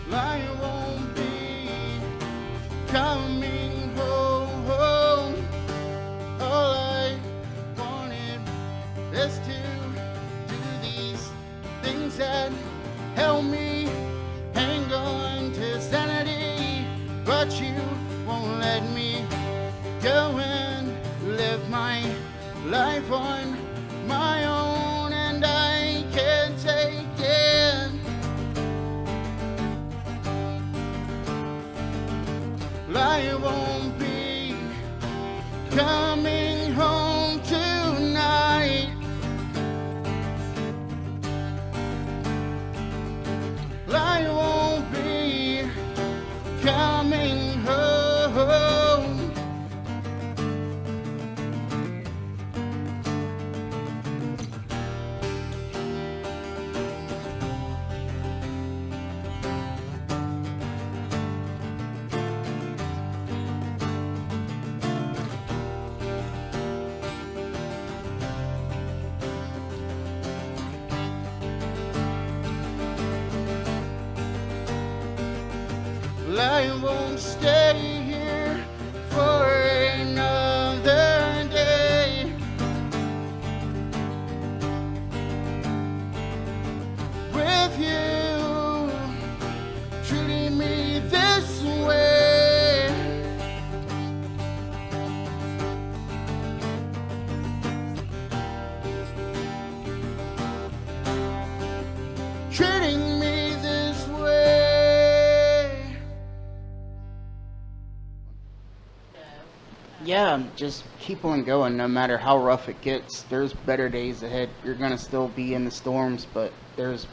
I won't be coming home. All I wanted is to do these things that help me hang on to sanity, but you won't let me go and live my life on my own, and I can't take it. I won't be coming home tonight. I won't be coming home. I won't stay here for another day. With you treating me this way. Treating me this way. Yeah, just keep on going no matter how rough it gets. There's better days ahead. You're gonna still be in the storms, but there's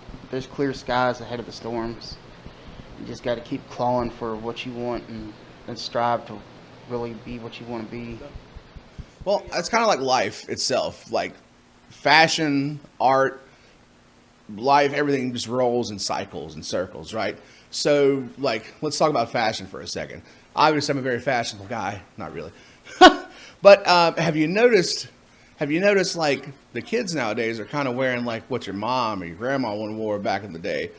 clear skies ahead of the storms. You just gotta keep clawing for what you want and strive to really be what you want to be. Well, it's kind of like life itself. Like fashion, art, life, everything just rolls in cycles and circles, right? So, like, let's talk about fashion for a second. Obviously, I'm a very fashionable guy. Not really. But have you noticed, like, the kids nowadays are kind of wearing, like, what your mom or your grandma would have wore back in the day.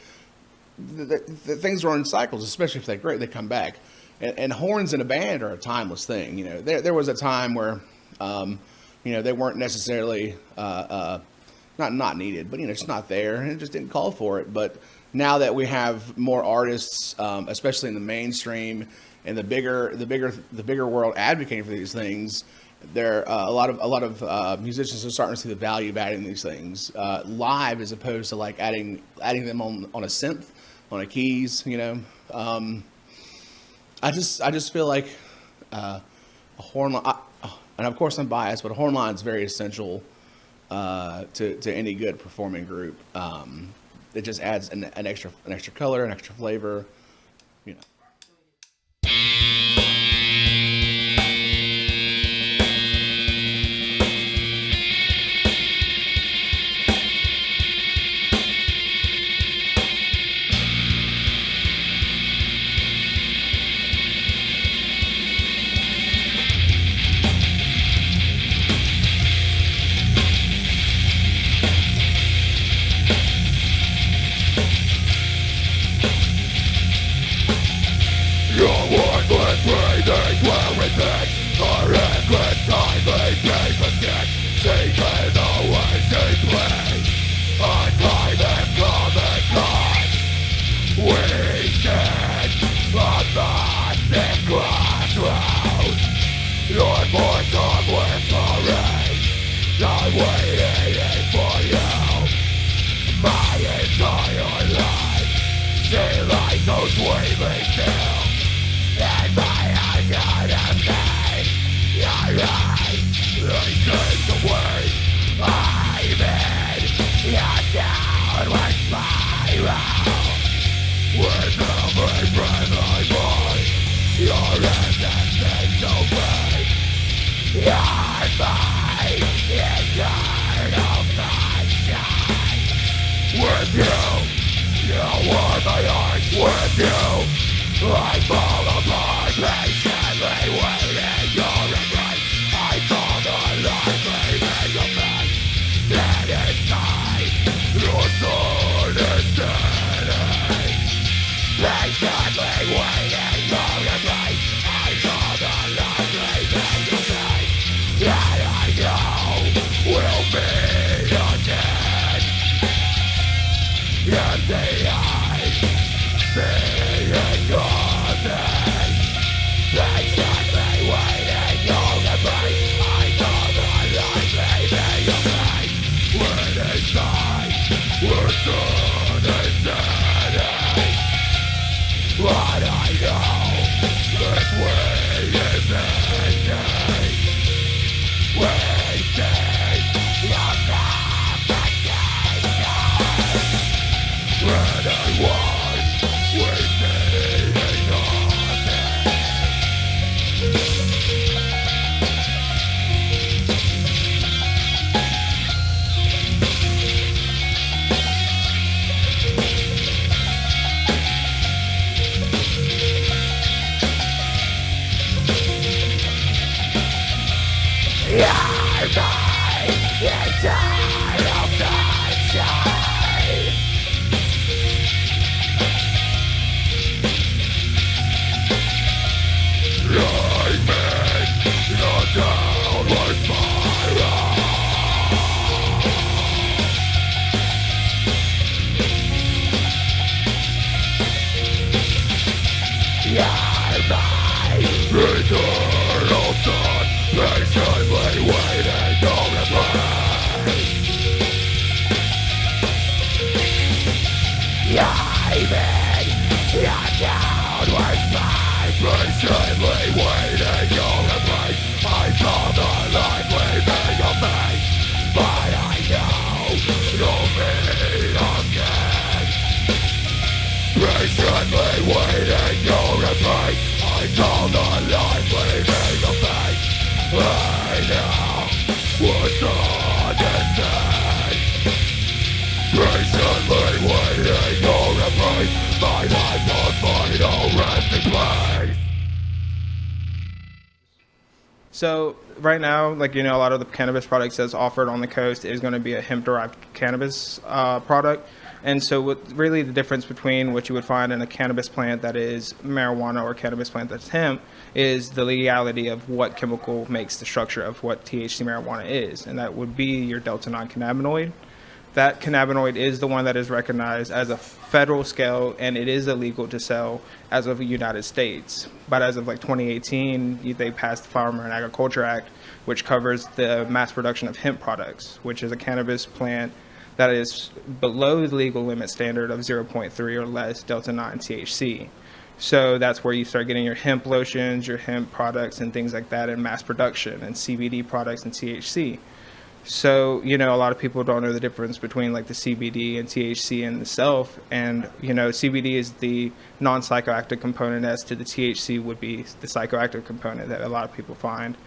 The things are in cycles, especially if they're great, they come back. And horns in a band are a timeless thing. You know, there was a time where, they weren't necessarily not needed, but just not there, and it just didn't call for it. But now that we have more artists, especially in the mainstream and the bigger world advocating for these things, there a lot of musicians are starting to see the value of adding these things live, as opposed to like adding them on a synth, on a keys. I just feel like a horn line, and of course I'm biased, but a horn line is very essential to any good performing group. It just adds an extra color, an extra flavor. patiently waiting for the place. I saw the light leaving the pain that I know will be again. Empty eyes, seeing nothing. Patiently waiting for the place. I saw the light leaving the pain. When inside we're soon insanity. What I know, this way is ending. Wasting your conversation. When I was wasting nothing. You're my eternal sunshine. I'm in a downward spiral. You're my eternal sun, patiently waiting on the place. I'm in a downward spiral, patiently waiting on the place. I saw the light leaving a face, but I know you'll be again. Patiently waiting on the place. I saw the light leaving the face. I know what's understand. Patiently waiting on the place. My life will find a resting place. So right now, like, a lot of the cannabis products that's offered on the coast is going to be a hemp-derived cannabis product. And so what really the difference between what you would find in a cannabis plant that is marijuana or cannabis plant that's hemp is the legality of what chemical makes the structure of what THC marijuana is. And that would be your delta-9 cannabinoid. That cannabinoid is the one that is recognized as a federal scale, and it is illegal to sell as of the United States. But as of like 2018, they passed the Farmer and Agriculture Act, which covers the mass production of hemp products, which is a cannabis plant that is below the legal limit standard of 0.3 or less delta-9 THC. So that's where you start getting your hemp lotions, your hemp products, and things like that in mass production, and CBD products and THC. So, a lot of people don't know the difference between like the CBD and THC in itself. And, CBD is the non-psychoactive component, as to the THC would be the psychoactive component that a lot of people find.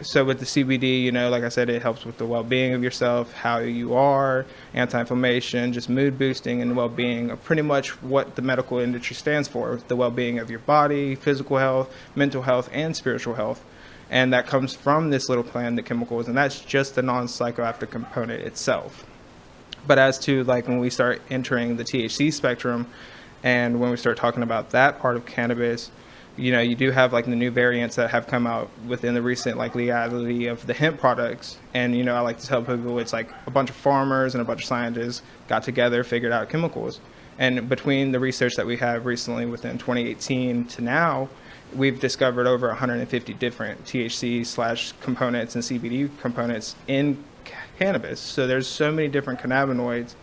So with the CBD, like I said, it helps with the well-being of yourself, how you are, anti-inflammation, just mood boosting and well-being, pretty much what the medical industry stands for, the well-being of your body, physical health, mental health, and spiritual health. And that comes from this little plant, the chemicals, and that's just the non-psychoactive component itself. But as to like when we start entering the THC spectrum, and when we start talking about that part of cannabis, you do have like the new variants that have come out within the recent like legality of the hemp products. And, I like to tell people it's like a bunch of farmers and a bunch of scientists got together, figured out chemicals. And between the research that we have recently within 2018 to now, we've discovered over 150 different THC / components and CBD components in cannabis. So there's so many different cannabinoids,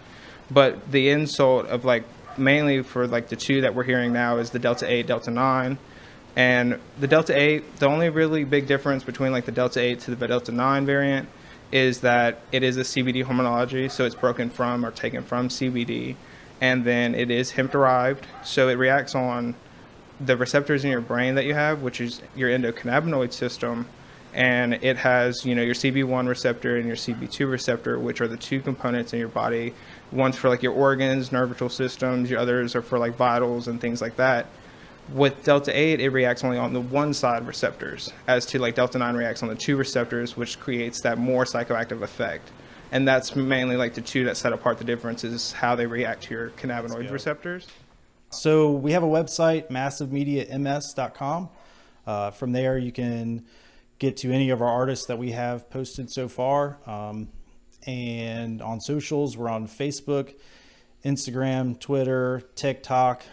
but the insult of like mainly for like the two that we're hearing now is the delta-8, delta-9. And the delta-8, the only really big difference between like the delta-8 to the delta-9 variant is that it is a CBD homology, so it's broken from or taken from CBD, and then it is hemp derived, so it reacts on the receptors in your brain that you have, which is your endocannabinoid system, and it has, your CB1 receptor and your CB2 receptor, which are the two components in your body. One's for like your organs, nervous systems, your others are for like vitals and things like that. With delta-8, it reacts only on the one side receptors, as to like delta-9 reacts on the two receptors, which creates that more psychoactive effect. And that's mainly like the two that set apart the differences, how they react to your cannabinoid receptors. So we have a website, massivemediams.com. From there, you can get to any of our artists that we have posted so far. And on socials, we're on Facebook, Instagram, Twitter, TikTok.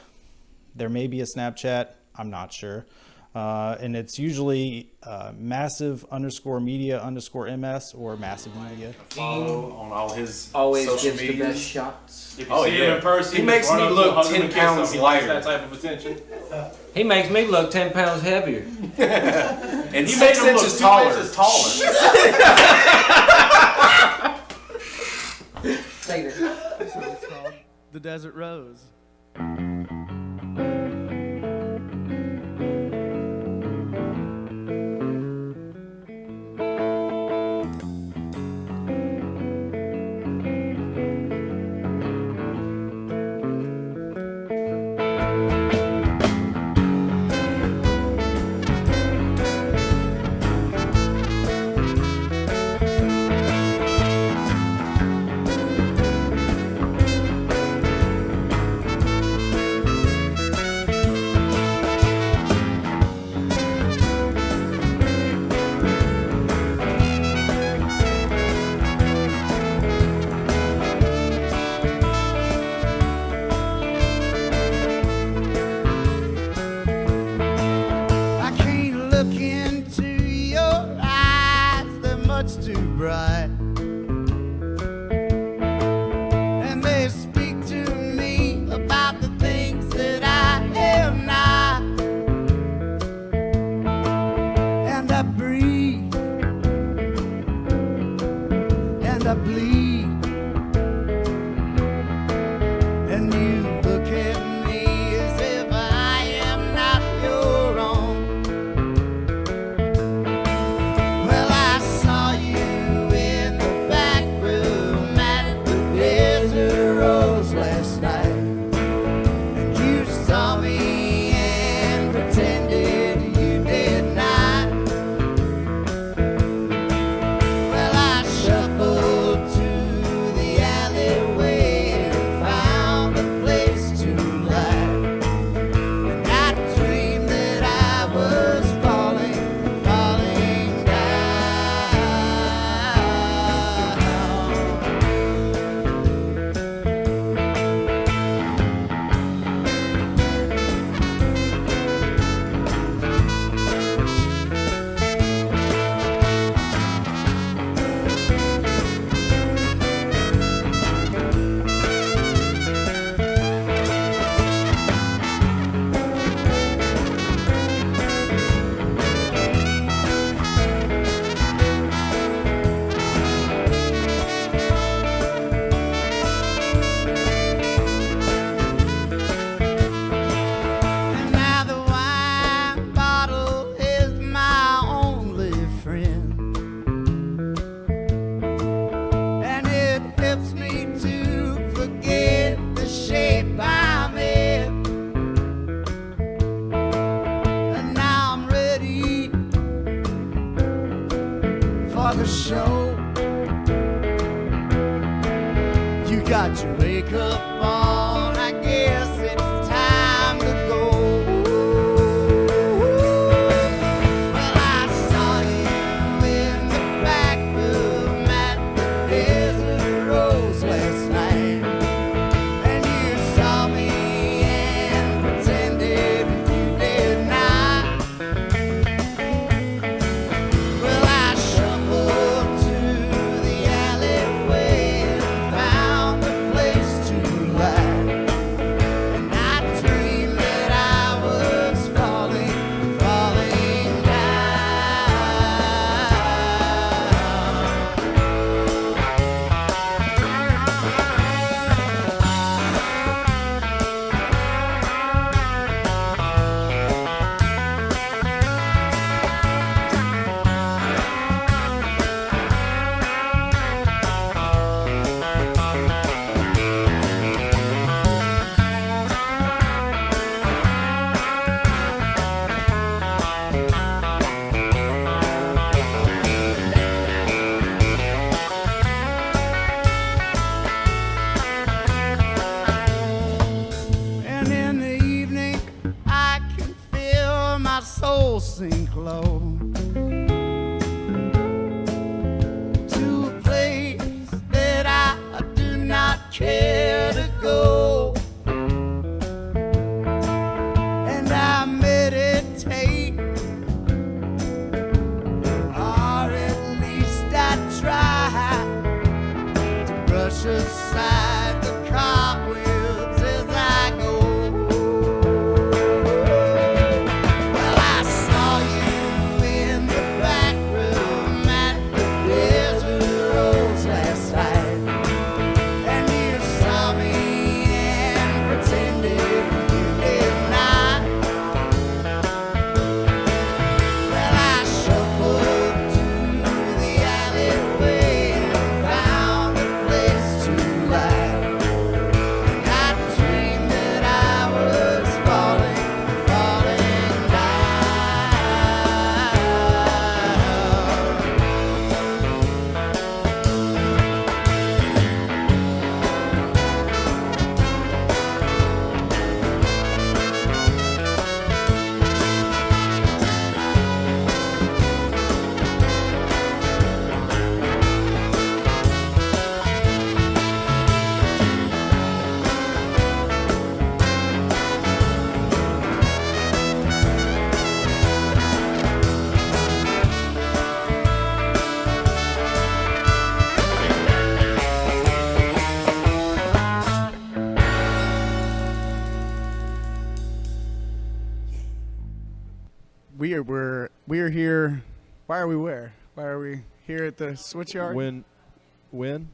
There may be a Snapchat. I'm not sure. And it's usually massive_media_ms or massive media. Follow on all his Always social gives the medias. best shots. If you see him in person, He makes run me up to look hug him 10 and kiss pounds him. He likes lighter. that type of attention. He makes me look 10 pounds heavier. And He 6 makes him look inches 2 taller. inches taller. It's called The Desert Rose. I can't look into your eyes, they're much too bright. And they speak to me about the things that I am not. And I breathe, and I bleed. And you look at me as if I am not your own. Well, I saw you in the back room at the Desert Rose last night. And you saw me and pretended you did not. Well, I shuffled to the alleyway and found a place to lie. And I dreamed that I was falling, falling down. And now the wine bottle is my only friend, and it helps me to forget the shape I'm in. And now I'm ready for the show. You got your makeup on, I guess it's time to go. Well, I saw you in the back room at the Desert Rose last night. And you saw me and pretended you did not. Well, I shuffled to the alleyway and found a place to lie. soul sink low to a place that I do not care to go. And I meditate, or at least I try to brush aside the cobwebs as I go. Well, I saw you in the back room at the Desert Rose last night, and you saw me and pretended you did not. Well, I shuffled to the alleyway and found a place to lie. And I dreamed that I was falling, falling down. We are here. Why are we where? Why are we here at the switchyard? When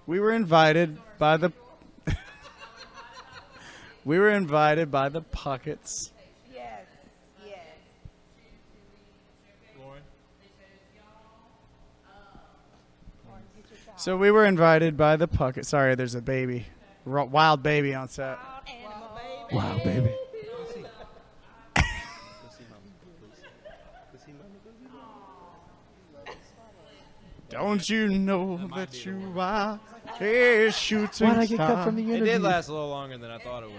We were invited by the we were invited by the Puckets. Yes, yes. So we were invited by the Puckets. Sorry, there's a baby, wild baby on set. Wild baby. Don't you know that you are a shooting Why'd I get cut star? from the interview? It did last a little longer than I thought it would.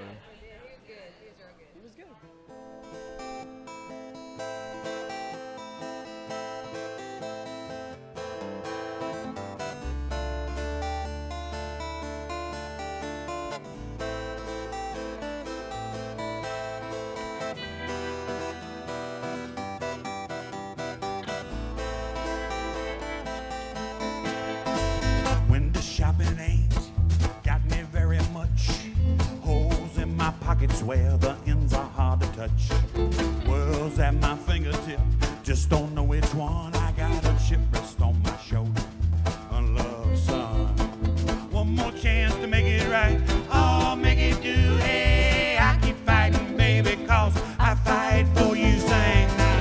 Window shopping ain't got me very much. Holes in my pockets where the ends are hard to touch. World's at my fingertip, just don't know which one. I got a chip rest on my shoulder. Unloved son, one more chance to make it right. Oh, make it do. Hey, I keep fighting, baby, cause I fight for you. Sing now.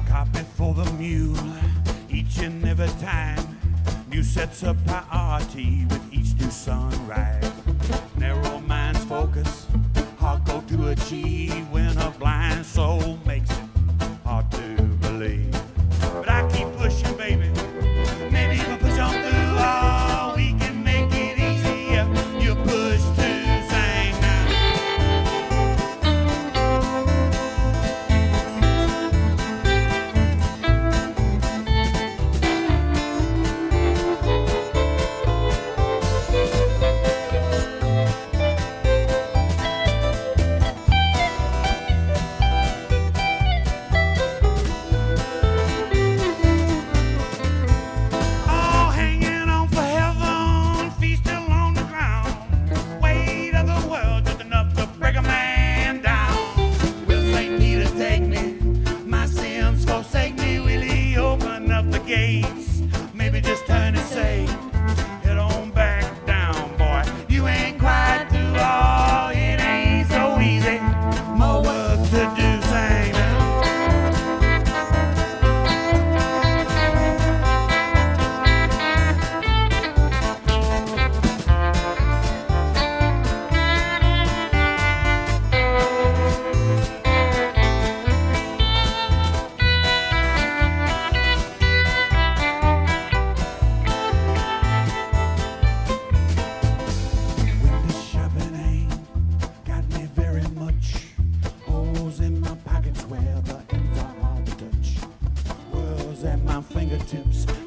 Copy for the mule each and every time. New sets a priority with each new sunrise. Narrow minds focus, hard go to achieve when a blind soul makes it hard to believe. But I keep pushing, baby. Maybe we'll push on through. Oh, we can make it easier. You push to sing now.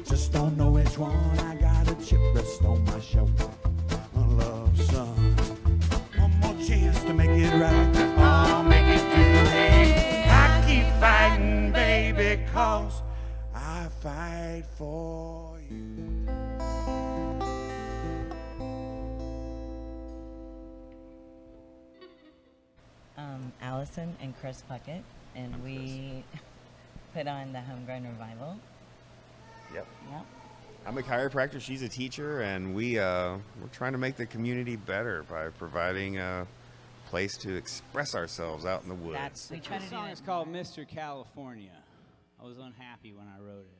Just don't know which one. I got a chip rest on my shoulder. My love, son. One more chance to make it right. I'll make it through it. I keep fighting, baby, 'cause I fight for you. Allison and Chris Puckett, and we put on the Homegrown Revival. Yep. Yep. I'm a chiropractor. She's a teacher, and we're trying to make the community better by providing a place to express ourselves out in the woods. We try to This do song that. is called Mr. California. I was unhappy when I wrote it.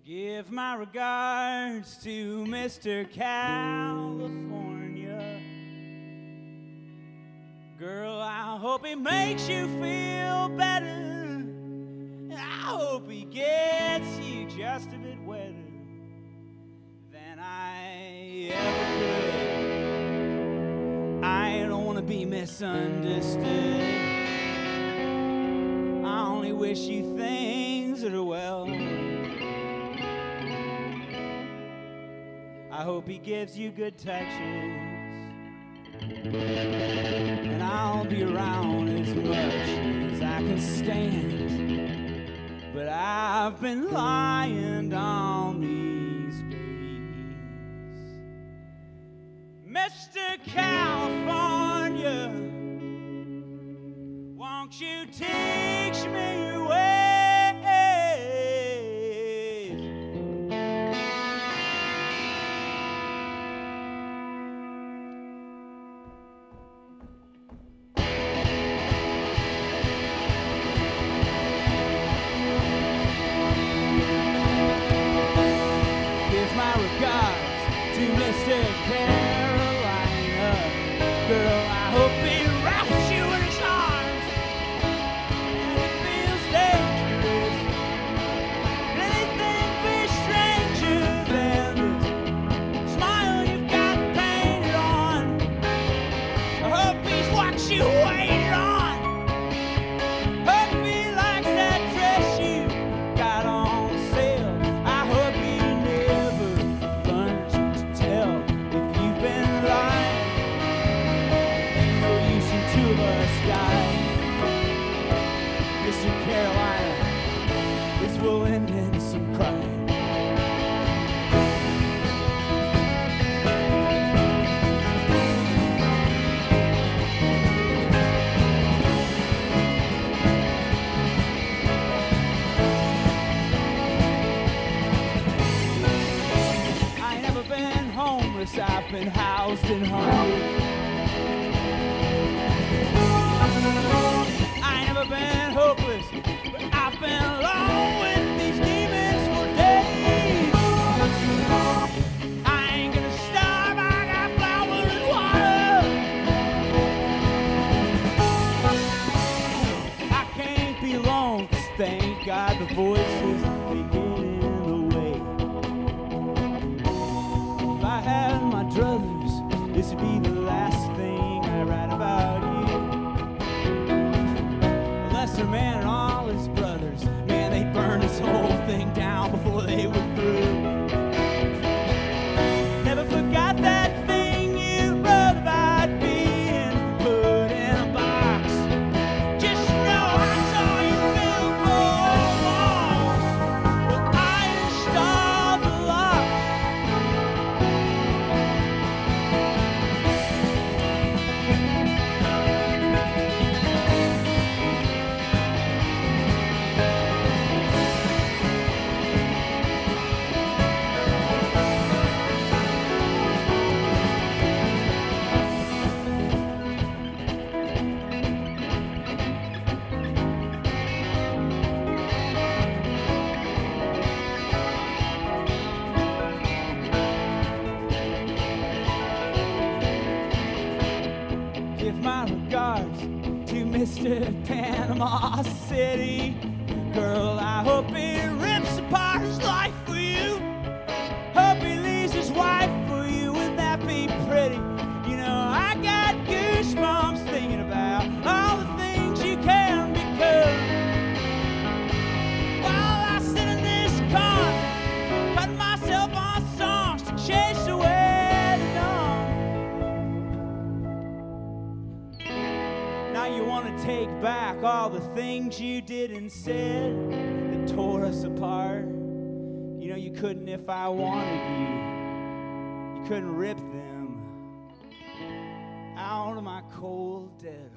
Give my regards to Mr. California. Girl, I hope he makes you feel better. I hope he gets you just a bit wetter than I ever could. I don't want to be misunderstood. I only wish you things that are well. I hope he gives you good touches, and I'll be around as much as I can stand. But I've been lying down these days. Mr. California, won't you teach me your ways? Give my regards to Mr. Carolina. Girl, I hope he wraps you in his arms. And it feels dangerous. Anything be stranger than this smile you've got painted on. I hope he's what you waited on. Hope he likes that dress you got on sale. I hope he never learns to tell if you've been lying. Ain't no use in two of us dying. Mr. Carolina, this will end in some crying. I ain't never been homeless, I've been housed and hungry. I ain't never been hopeless, but I've been alone with these demons for days. I ain't gonna starve, I got flour and water. I can't be alone, 'cause thank God the voices they get in the way. If I had my druthers, this would be the last thing I write about you. A lesser man and all his brothers, man, they burned this whole thing down before they were through. Never forgot that thing you wrote about being put in a box. Just know I saw you build four walls, but I installed the lock. Give my regards to Mr. Panama City. Girl, I hope he rips apart his life for you. Hope he leaves his wife for you. Wouldn't that be wanna take back all the things you did and said that tore us apart. You know you couldn't if I wanted you. You couldn't rip them out of my cold dead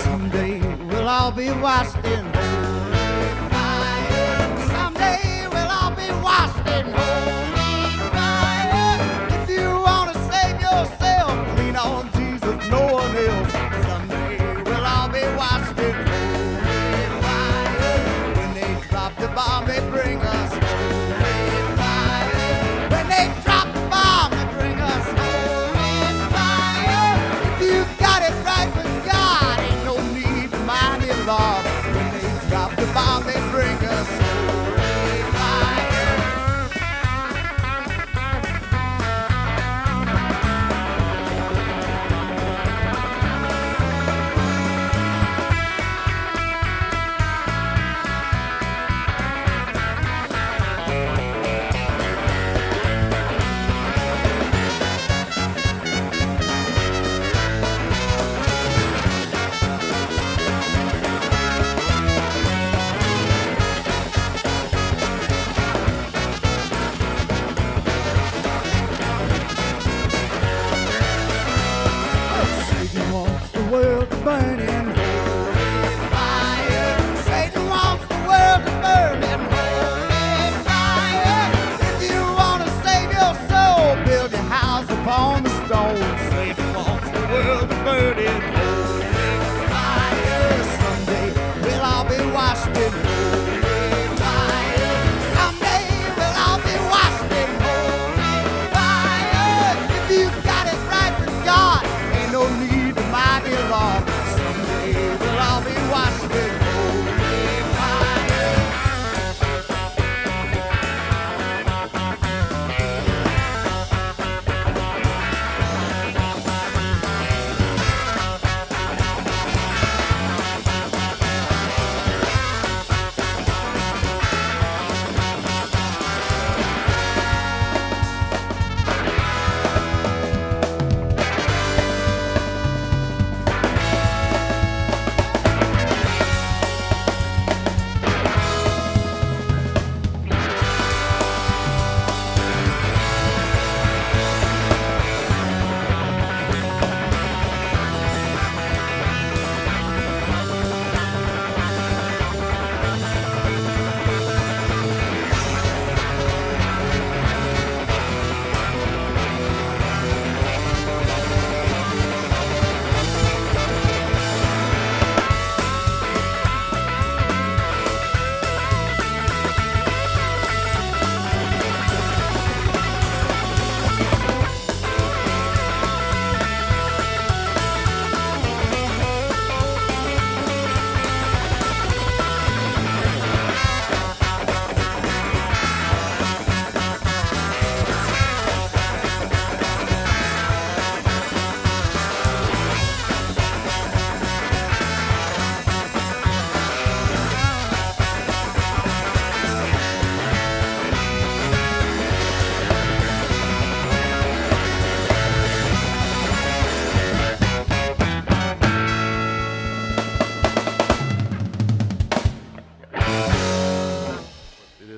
Someday we'll all be washed in holy fire. Someday we'll all be washed in holy fire. If you want to save yourself, lean on Jesus, no one else. Someday we'll all be washed in holy fire. When they drop the bomb, they bring us holy fire. When they drop the bomb, they bring us holy fire. If you got it right with God, ain't no need to mind your law. When they drop the bomb, they bring us holy fire. Satan wants the world to burn in holy fire. Satan wants the world to burn in holy fire. If you want to save your soul, build your house upon the stone. Satan wants the world to burn in holy fire. Someday we'll all be washed in holy fire. Someday we'll all be washed in holy fire. If you got it right with God, ain't no need to mind your law. Someday we'll all be washed in holy fire.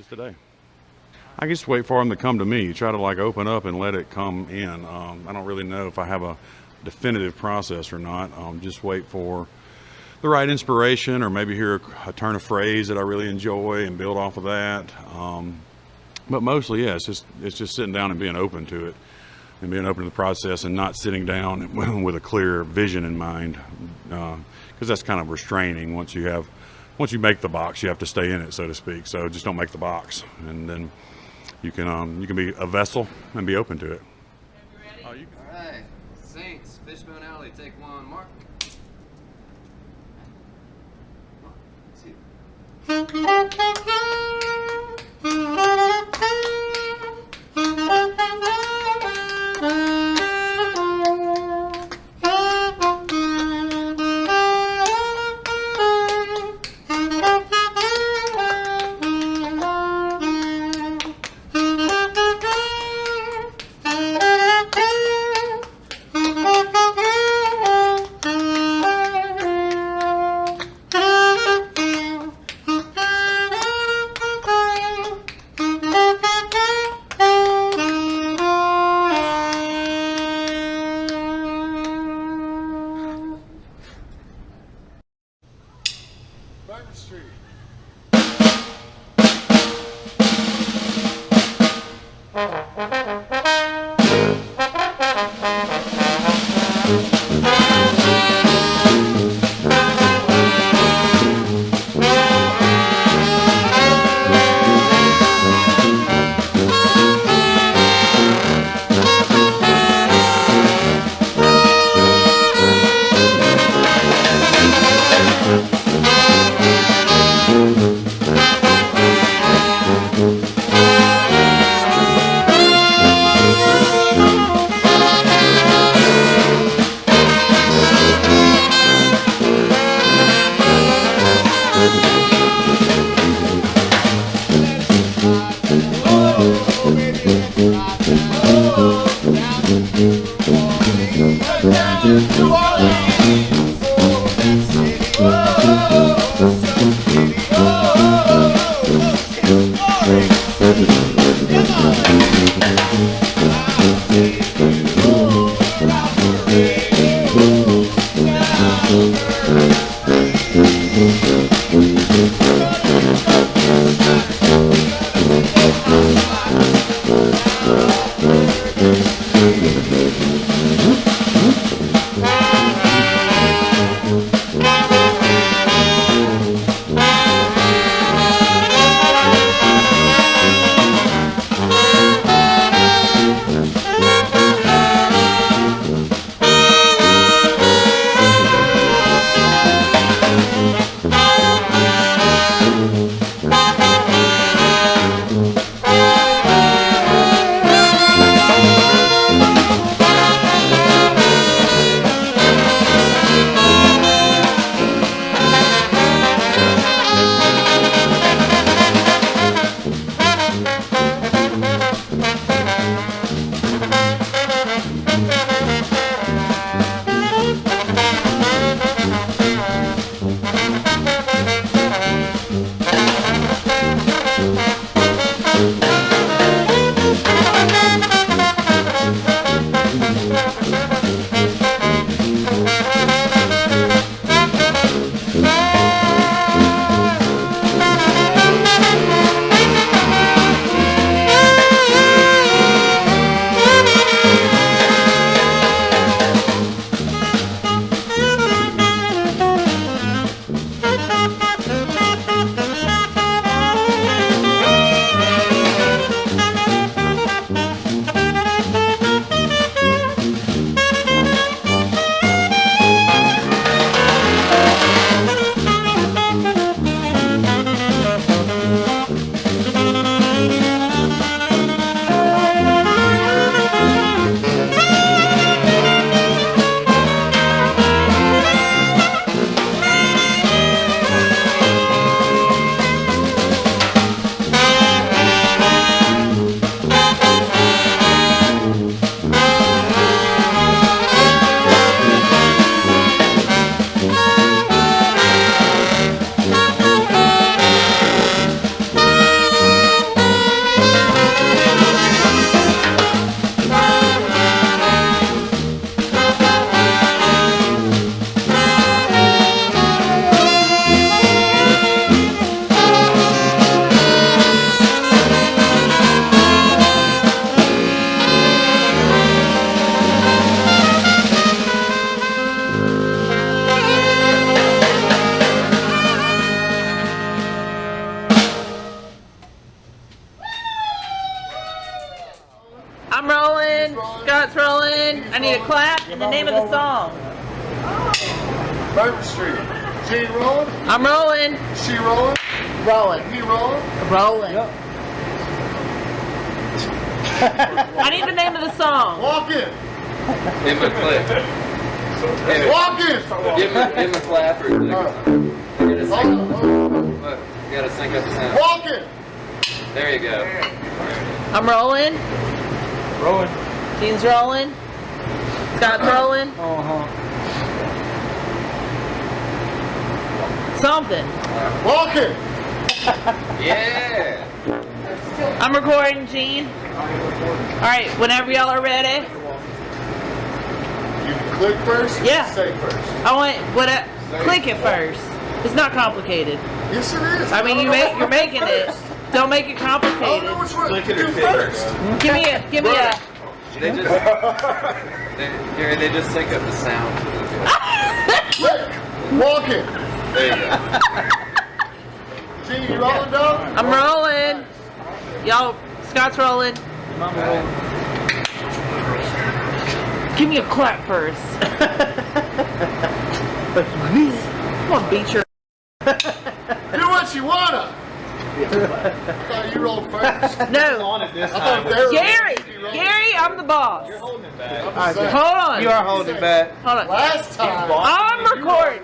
Today, I just wait for them to come to me. Try to like open up and let it come in. I don't really know if I have a definitive process or not. Just wait for the right inspiration, or maybe hear a turn of phrase that I really enjoy and build off of that. But mostly, yeah, it's just sitting down and being open to it, and being open to the process, and not sitting down with a clear vision in mind, because that's kind of restraining. Once you make the box, you have to stay in it, so to speak. So just don't make the box, and then you can be a vessel and be open to it. All right, Saints, Fishbone Alley, take one, Mark. Bourbon Street. I'm rolling. Scott's rolling. I need a clap and the name of the song. Bourbon Street. She rolling? I'm rolling. She rolling? Rolling. He rolling? Rolling. I need the name of the song. Walk in. Give him a clip. Walk in. Give him a clap or look, you gotta sync up the sound. Walk in. There you go. I'm rolling. Rolling. Gene's rolling. Scott's rolling. Something. Walk in. Yeah. I'm recording, Gene. Alright, whenever y'all are ready. You can click first or Yeah. say first? I want click it first. It's not complicated. Yes, it is. I mean, you're making it. Don't make it complicated. I don't know which one Click to it or do take it. first. Give me a. They just Gary, they just sync up the sound. Click. Walk in. There you go. Gene, you rolling down? I'm rolling. Y'all, Scott's rolling. Give me a clap first. Come on, beat your. Do what you wanna. I thought you rolled first. No. I thought they were Gary, I'm the boss. You're holding it back. Hold on. You are holding it back. Hold on. Last time. I'm recording.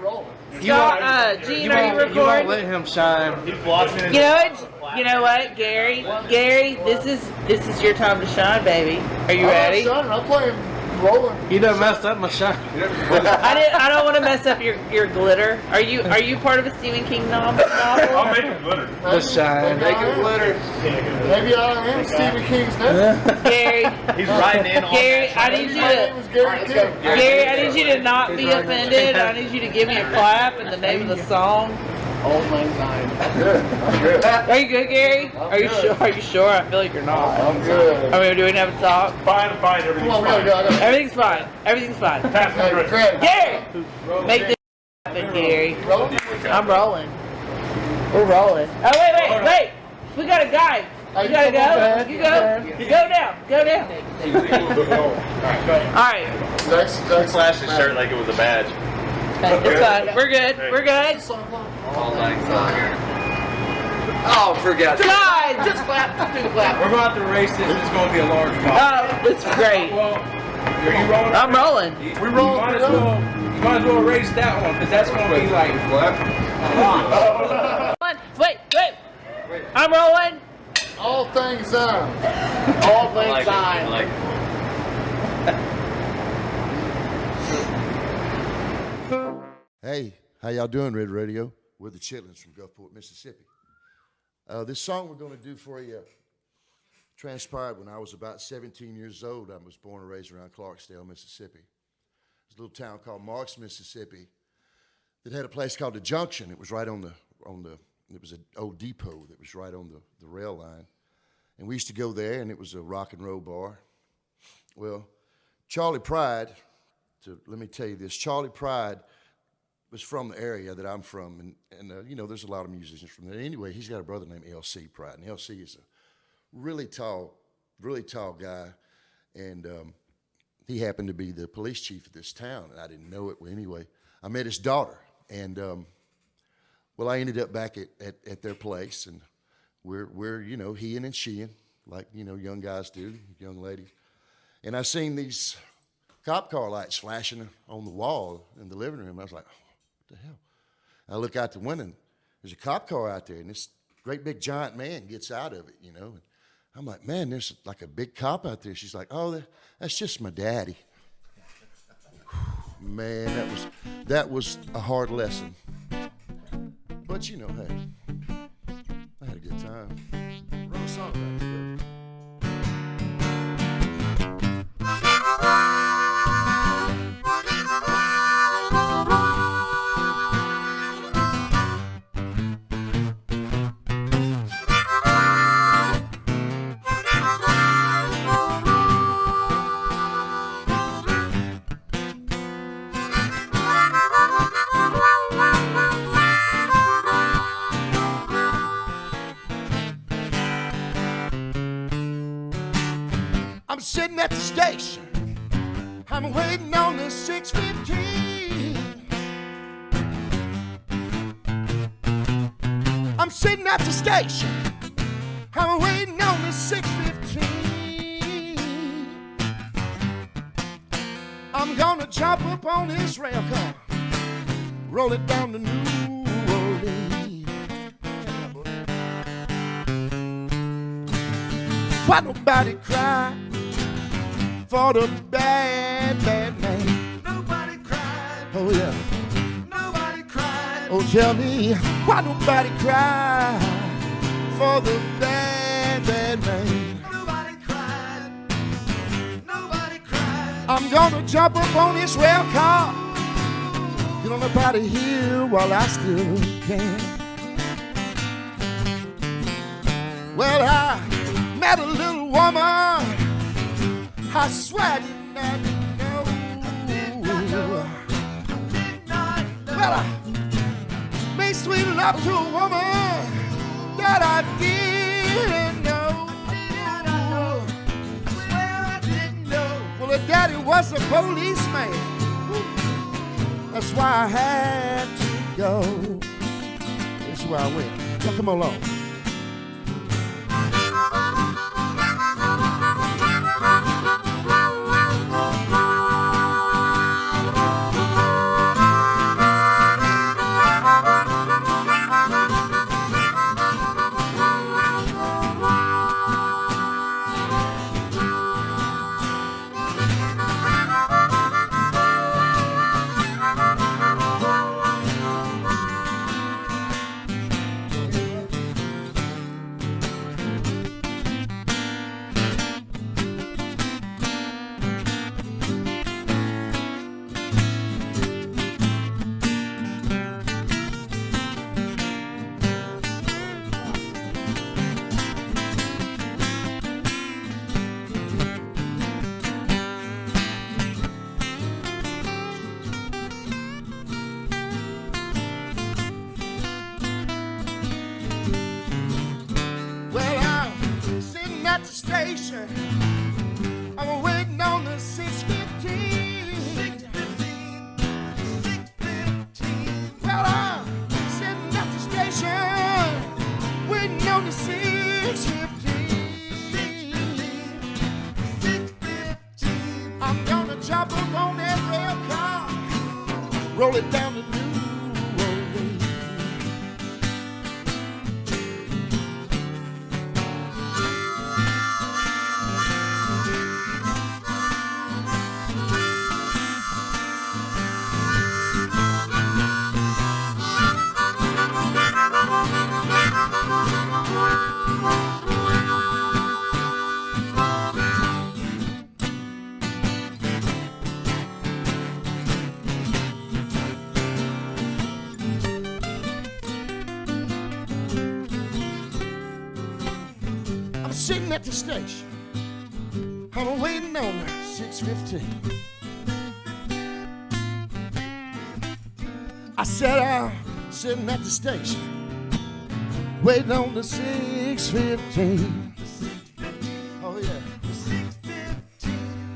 Scott, Gene, are you won't recording? let him shine. He's blocking You know what? You know what, Gary? Gary, this is your time to shine, baby. Are you ready? I'm playing rolling. You done messed up my shine. I don't want to mess up your glitter. Are you part of a Stephen King novel? I'll make it glitter. The shine. Make it glitter. Maybe I am Stephen King's nephew. Gary. He's riding in on Gary, that. I need you to. Gary King. Gary, I need you to not be offended. I need you to give me a clap and the name of the song. Old Lang Syne. I'm good. I'm good. Are you good, Gary? Are you sure? Are you sure? I feel like you're not. I'm good. I mean, do we have a talk? Fine, everything's Come on, we fine. gotta go. Everything's fine. Everything's fine. Pass the grip. Gary, make this happen, Gary. I'm rolling. We're rolling. Oh wait! We got a guy. You gotta go. You go. Go down. Go down. All right. Flashed his shirt like it was a badge. It's fine. We're good. We're good. All night song. Oh, forget. Guys, just clap. Just do the clap. We're about to race this. It's going to be a large pop. Oh, it's great. Well, are you rolling? I'm rolling. We roll. You might as well race that one because that's going to be like Wait. I'm rolling. All things on. All things on. Like Hey, how y'all doing, Red Radio? We're the Chitlins from Gulfport, Mississippi. This song we're going to do for you transpired when I was about 17 years old. I was born and raised around Clarksdale, Mississippi. There's a little town called Marks, Mississippi that had a place called the Junction. It was right on the it was an old depot that was right on the rail line. And we used to go there, and it was a rock and roll bar. Well, Charlie Pride, let me tell you this, Charlie Pride was from the area that I'm from, and you know, there's a lot of musicians from there. Anyway, he's got a brother named L.C. Pride, and L.C. is a really tall guy, and he happened to be the police chief of this town, and I didn't know it. Well, anyway, I met his daughter, and well, I ended up back at their place, and we're you know, he and she, like, you know, young guys do, young ladies, and I seen these cop car lights flashing on the wall in the living room. I was like, what the hell? I look out the window, and there's a cop car out there, and this great big giant man gets out of it, you know. And I'm like, man, there's like a big cop out there. She's like, oh, that's just my daddy. Man, that was a hard lesson. But you know, hey, I had a good time. Wrote a song about it. I'm sitting at the station. I'm waiting on the 6:15. I'm sitting at the station. I'm waiting on the 6:15. I'm gonna jump up on this rail car, roll it down to New Orleans. Why nobody cry for the bad, bad man? Nobody cried. Oh yeah. Nobody cried. Oh, tell me, why nobody cry for the bad, bad man? Nobody cried. Nobody cried. I'm gonna jump up on this rail car, get on up out of here while I still can. Well, I met a little woman, I swear I did not know. Well, I made sweet love to a woman that I didn't know. Well, her daddy was a policeman, that's why I had to go. That's why I went. Now come along. At the station, I'm waiting on the 6:15. 6:15, 6:15. Well, I'm sitting at the station, waiting on the 6:15. 6:15. I'm gonna jump up on that rail car, roll it down to New Orleans. I'm sitting at the station, I'm waiting on the 6:15. I said I'm sitting at the station, waiting on the 6:15. Oh yeah.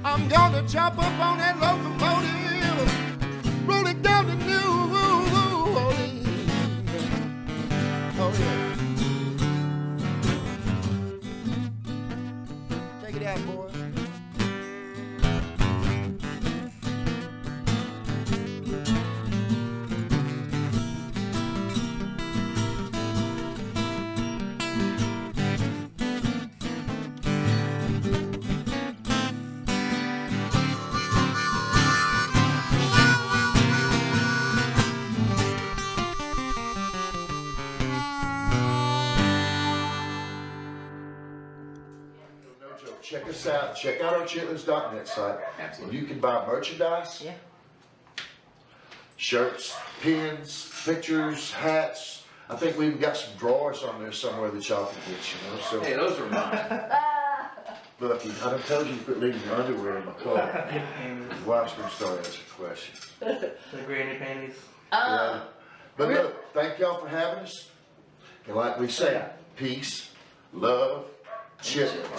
I'm gonna jump up on that locomotive, roll it down to New Orleans. Oh yeah. Take it out, boy. Check us out. Check out our chitlins.net site. Absolutely. You can buy merchandise. Yeah. Shirts, pins, pictures, hats. I think we've got some drawers on there somewhere that y'all can get, you know. So hey, those are mine. Look, I done told you to quit leaving your underwear in my car. Your wife's gonna start asking questions. The granny panties. Yeah. But look, thank y'all for having us. And like we say, peace, love, chitlins.